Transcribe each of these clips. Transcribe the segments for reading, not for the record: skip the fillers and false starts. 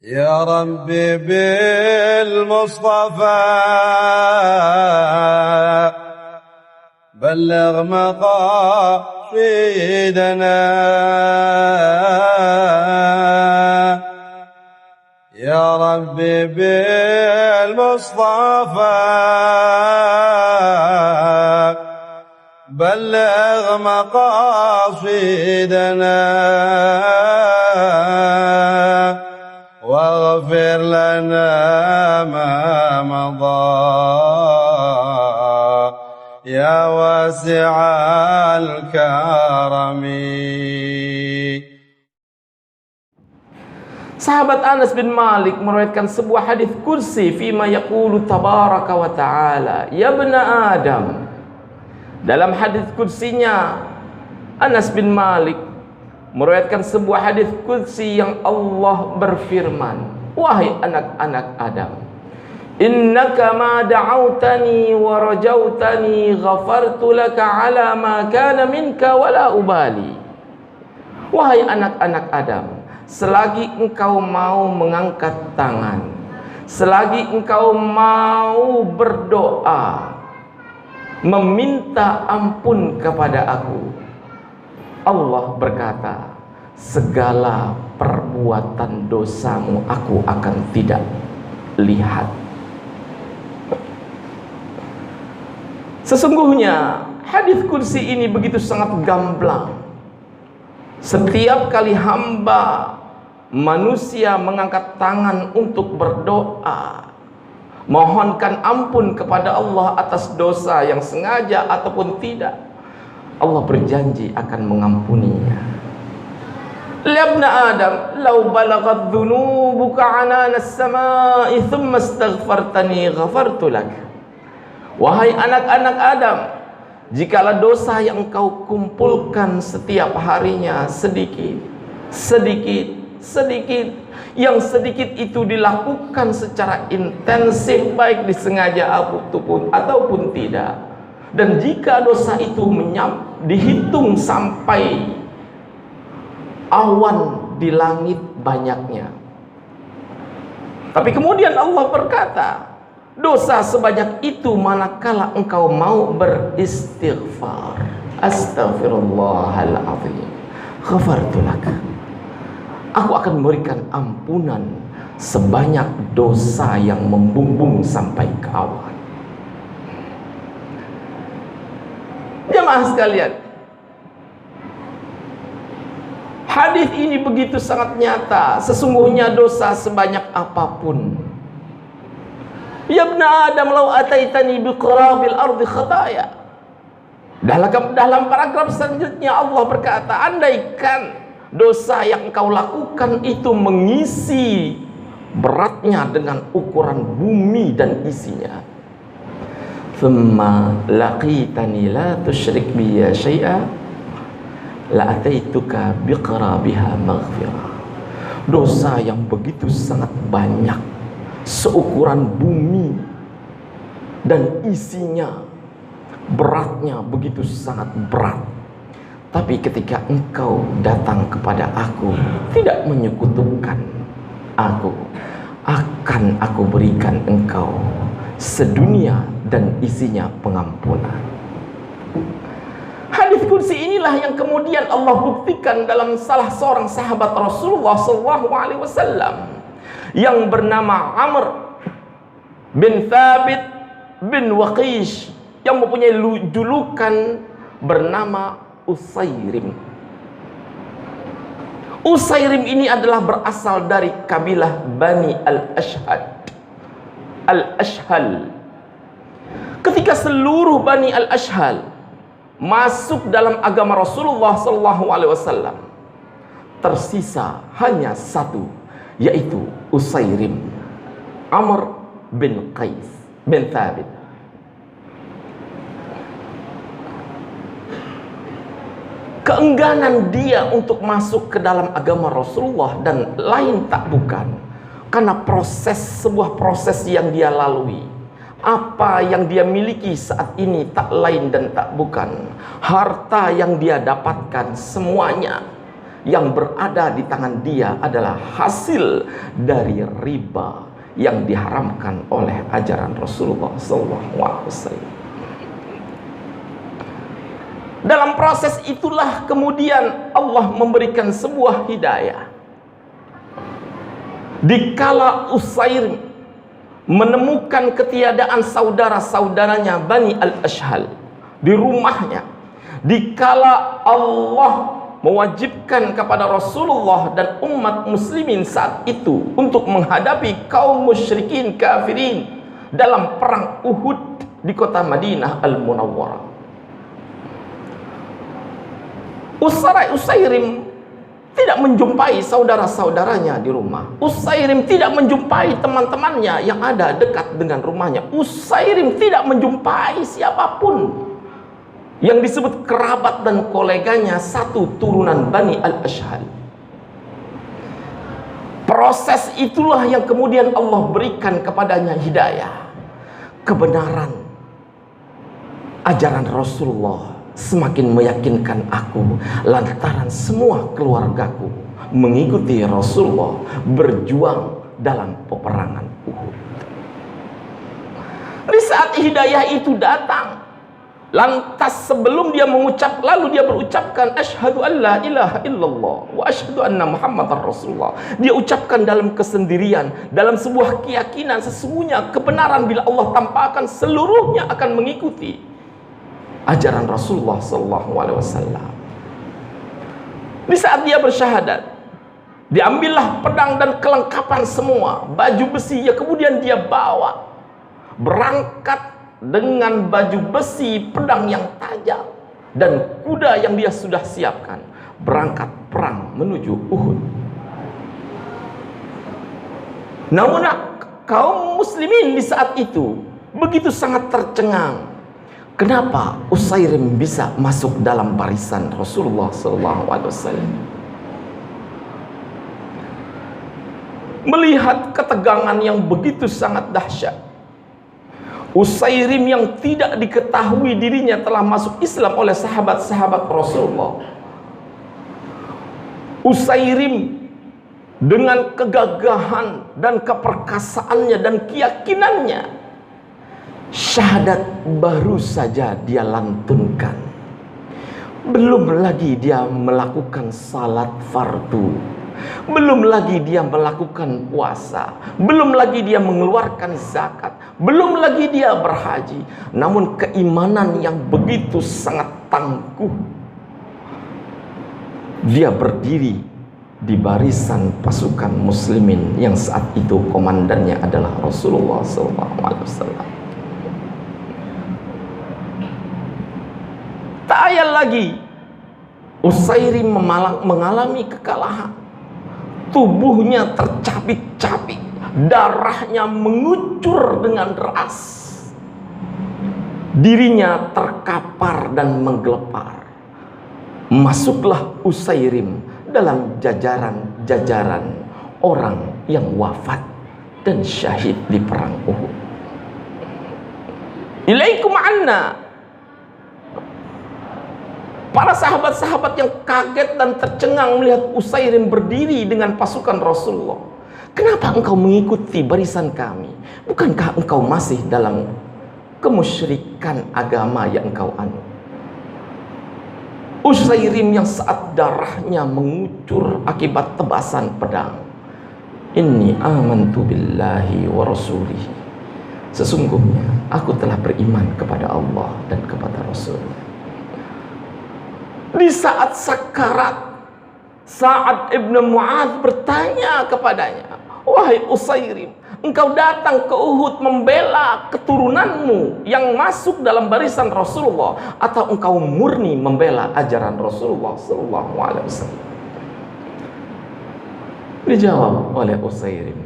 يا ربي بالمصطفى بلغ مقاصدنا يا ربي بالمصطفى بلغ مقاصدنا واغفر لنا ما مضى يا واسع الكرم. Sahabat Anas bin Malik meriwayatkan sebuah hadis kursi fima yaqulu tabaraka wa ta'ala ya bna Adam. Dalam hadis kursinya Anas bin Malik meriwayatkan sebuah hadis kursi yang Allah berfirman, wahai anak-anak Adam, innaka ma da'autani wa rajautani ghafartu laka ala ma kana minka wala ubali. Wahai anak-anak Adam, selagi engkau mau mengangkat tangan, selagi engkau mau berdoa, meminta ampun kepada aku, Allah berkata, segala perbuatan dosamu aku akan tidak lihat. Sesungguhnya hadis kursi ini begitu sangat gamblang. Setiap kali hamba manusia mengangkat tangan untuk berdoa, mohonkan ampun kepada Allah atas dosa yang sengaja ataupun tidak, Allah berjanji akan mengampuninya. Labna Adam, law balaghat dhunubuka anana as-samai thumma astaghfartani ghafartu lak. Wahai anak-anak Adam, jikalau dosa yang engkau kumpulkan setiap harinya sedikit, yang sedikit itu dilakukan secara intensif, baik disengaja ataupun tidak, dan jika dosa itu dihitung sampai awan di langit banyaknya, tapi kemudian Allah berkata, dosa sebanyak itu manakala engkau mau beristighfar, astaghfirullahaladzim, ghafartu lak, aku akan memberikan ampunan sebanyak dosa yang membumbung sampai ke awan. Jemaah sekalian, hadis ini begitu sangat nyata. Sesungguhnya dosa sebanyak apapun, ya bna Adam law ataitani biqarabil ardi khataya. Dalam paragraf selanjutnya Allah berkata, andaikan dosa yang engkau lakukan itu mengisi beratnya dengan ukuran bumi dan isinya, thumma laqitani la tusyrik biya syai'a la ataituka biqarabiha maghfirah. Dosa yang begitu sangat banyak, seukuran bumi dan isinya, beratnya begitu sangat berat, tapi ketika engkau datang kepada aku, tidak menyekutukan aku, akan aku berikan engkau sedunia dan isinya pengampunan. Hadis kursi inilah yang kemudian Allah buktikan dalam salah seorang sahabat Rasulullah SAW yang bernama Amr bin Thabit bin Waqish, yang mempunyai julukan bernama Usairim. Usairim ini adalah berasal dari kabilah Bani Al-Ashhal. Ketika seluruh Bani Al-Ashhal masuk dalam agama Rasulullah SAW, tersisa hanya satu, yaitu Usairim, Amr bin Qais bin Thabit. Keengganan dia untuk masuk ke dalam agama Rasulullah dan lain tak bukan karena sebuah proses yang dia lalui. Apa yang dia miliki saat ini tak lain dan tak bukan harta yang dia dapatkan semuanya yang berada di tangan dia adalah hasil dari riba yang diharamkan oleh ajaran Rasulullah SAW. Dalam proses itulah kemudian Allah memberikan sebuah hidayah. Dikala Usairim menemukan ketiadaan saudara-saudaranya Bani Al-Ashhal di rumahnya, dikala Allah mewajibkan kepada Rasulullah dan umat muslimin saat itu untuk menghadapi kaum musyrikin kafirin dalam perang Uhud di kota Madinah Al-Munawwarah. Usairim tidak menjumpai saudara-saudaranya di rumah. Usairim tidak menjumpai teman-temannya yang ada dekat dengan rumahnya. Usairim tidak menjumpai siapapun yang disebut kerabat dan koleganya satu turunan Bani Al-Ashhal. Proses itulah yang kemudian Allah berikan kepadanya hidayah, kebenaran. Ajaran Rasulullah semakin meyakinkan aku lantaran semua keluargaku mengikuti Rasulullah berjuang dalam peperangan Uhud. Di saat hidayah itu datang, lantas sebelum dia mengucap, lalu dia berucapkan asyhadu an la ilaha illallah wa asyhadu anna muhammadar rasulullah. Dia ucapkan dalam kesendirian, dalam sebuah keyakinan sesungguhnya kebenaran bila Allah tampakkan seluruhnya akan mengikuti ajaran Rasulullah SAW. Di saat dia bersyahadat, diambillah pedang dan kelengkapan semua, baju besi ya kemudian dia bawa, berangkat dengan baju besi, pedang yang tajam dan kuda yang dia sudah siapkan, berangkat perang menuju Uhud. Namun kaum muslimin di saat itu begitu sangat tercengang. Kenapa Usairim bisa masuk dalam barisan Rasulullah SAW? Melihat ketegangan yang begitu sangat dahsyat, Usairim yang tidak diketahui dirinya telah masuk Islam oleh sahabat-sahabat Rasulullah. Usairim dengan kegagahan dan keperkasaannya dan keyakinannya, syahadat baru saja dia lantunkan. Belum lagi dia melakukan salat fardu, belum lagi dia melakukan puasa, belum lagi dia mengeluarkan zakat, belum lagi dia berhaji. Namun keimanan yang begitu sangat tangguh, dia berdiri di barisan pasukan muslimin yang saat itu komandannya adalah Rasulullah SAW. Tak ayal lagi Usairim mengalami kekalahan. Tubuhnya tercabik-cabik, darahnya mengucur dengan deras, dirinya terkapar dan menggelepar. Masuklah Usairim dalam jajaran orang yang wafat dan syahid di perang Uhud. Ilaikum anna. Para sahabat-sahabat yang kaget dan tercengang melihat Usairim berdiri dengan pasukan Rasulullah. Kenapa engkau mengikuti barisan kami? Bukankah engkau masih dalam kemusyrikan agama yang engkau anut? Usairim yang saat darahnya mengucur akibat tebasan pedang. Inni amantu billahi wa rasulihi. Sesungguhnya aku telah beriman kepada Allah dan kepada Rasulnya. Di saat sakarat, Sa'ad ibn Mu'adz bertanya kepadanya, wahai Usairim, engkau datang ke Uhud membela keturunanmu yang masuk dalam barisan Rasulullah, atau engkau murni membela ajaran Rasulullah SAW? Dijawab oleh Usairim,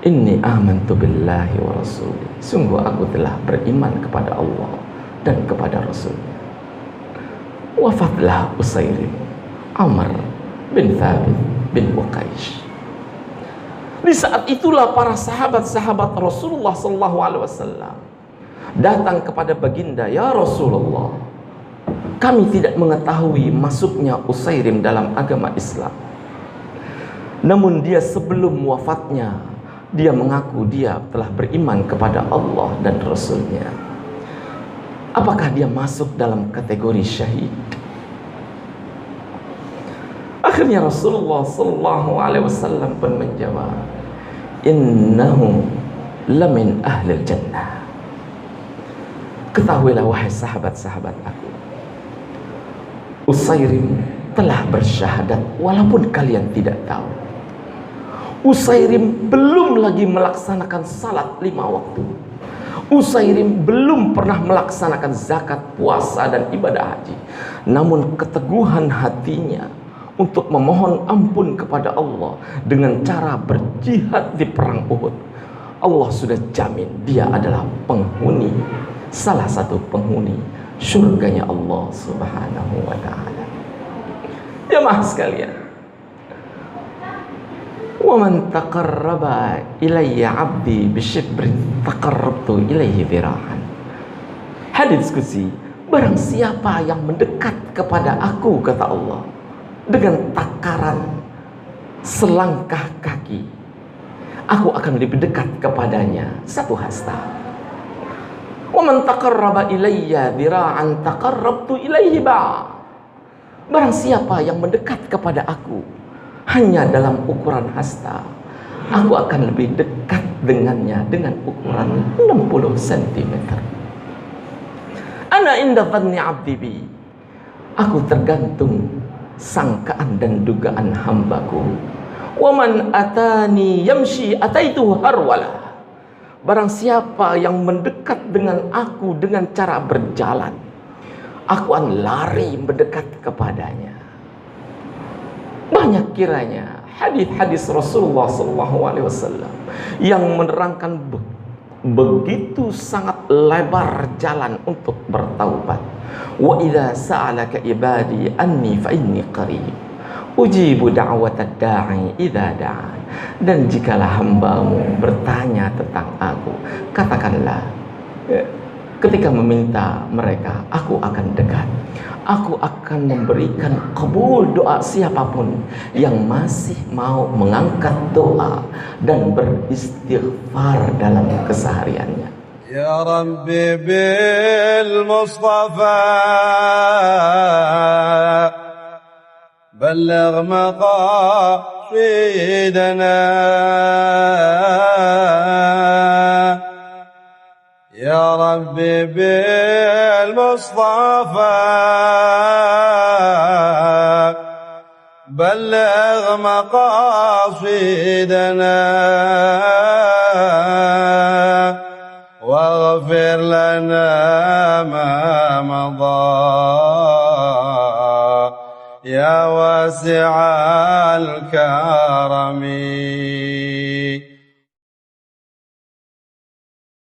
inni amantu billahi wa rasuli. Sungguh aku telah beriman kepada Allah dan kepada Rasulnya. Wafatlah Usairim, Amr bin Thabit bin Uqaish. Di saat itulah para sahabat-sahabat Rasulullah SAW datang kepada baginda, ya Rasulullah, Kami tidak mengetahui masuknya Usairim dalam agama Islam. Namun dia sebelum wafatnya, dia mengaku dia telah beriman kepada Allah dan Rasulnya. Apakah dia masuk dalam kategori syahid? Akhirnya Rasulullah sallallahu alaihi wasallam pun menjawab, innahu lamin ahlil jannah. Ketahuilah wahai sahabat-sahabat aku, Usairim telah bersyahadat walaupun kalian tidak tahu. Usairim belum lagi melaksanakan salat 5 waktu. Usairim belum pernah melaksanakan zakat, puasa, dan ibadah haji. Namun keteguhan hatinya untuk memohon ampun kepada Allah dengan cara berjihad di perang Uhud, Allah sudah jamin dia adalah penghuni, salah satu penghuni surganya Allah Subhanahu wa ta'ala. Jemaah sekalian, wa man taqarraba ilayya 'abdi bisyibrin taqarrabtu ilayhi dhira'an. Hadis qudsi, barang siapa yang mendekat kepada aku, kata Allah, dengan takaran selangkah kaki, aku akan lebih dekat kepadanya 1 hasta. Wa man taqarraba ilayya dhira'an taqarrabtu ilayhi ba'. Barang siapa yang mendekat kepada aku hanya dalam ukuran hasta, aku akan lebih dekat dengannya dengan ukuran 60 cm. Ana inda dhanni 'abdi bi. Aku tergantung sangkaan dan dugaan hambaku. Wa man atani yamshi ataitu harwala. Barang siapa yang mendekat dengan aku dengan cara berjalan, aku akan lari mendekat kepadanya. Banyak kiranya hadis-hadis Rasulullah SAW yang menerangkan begitu sangat lebar jalan untuk bertaubat. Wa idza sa'alaka ibadi anni fa inni qarib ujibu da'watad da'i idza da'an. Dan jikalah hambamu bertanya tentang aku, katakanlah, ketika meminta mereka, aku akan dekat. Aku akan memberikan kabul doa siapapun yang masih mau mengangkat doa dan beristighfar dalam kesehariannya. Ya Rabbi bil Mustafa balligh maqasidana. Ya Rabbi bil Mustafa balligh maqasidana واغفر لنا ما مضى يا واسع الكرم.